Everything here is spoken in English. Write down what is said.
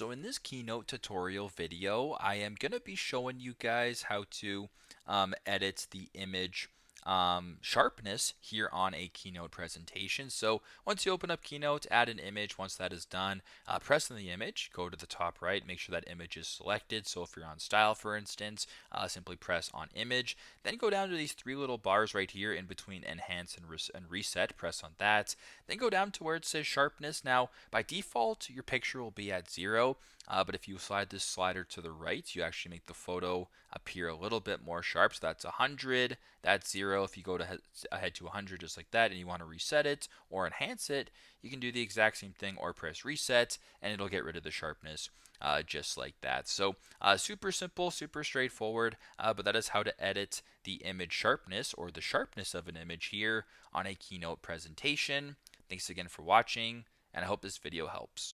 So in this Keynote tutorial video, I am going to be showing you guys how to edit the image sharpness here on a Keynote presentation. So once you open up Keynote, add an image. Once that is done, press on the image, go to the top right, make sure that image is selected. So if you're on style, for instance, simply press on image. Then go down to these three little bars right here in between enhance and reset. Press on that. Then go down to where it says sharpness. Now, by default, your picture will be at 0. But if you slide this slider to the right, you actually make the photo appear a little bit more sharp. So that's 100, that's 0. If you go ahead to 100 just like that and you want to reset it or enhance it, you can do the exact same thing or press reset and it'll get rid of the sharpness just like that. So super simple, super straightforward, but that is how to edit the image sharpness or the sharpness of an image here on a Keynote presentation. Thanks again for watching, and I hope this video helps.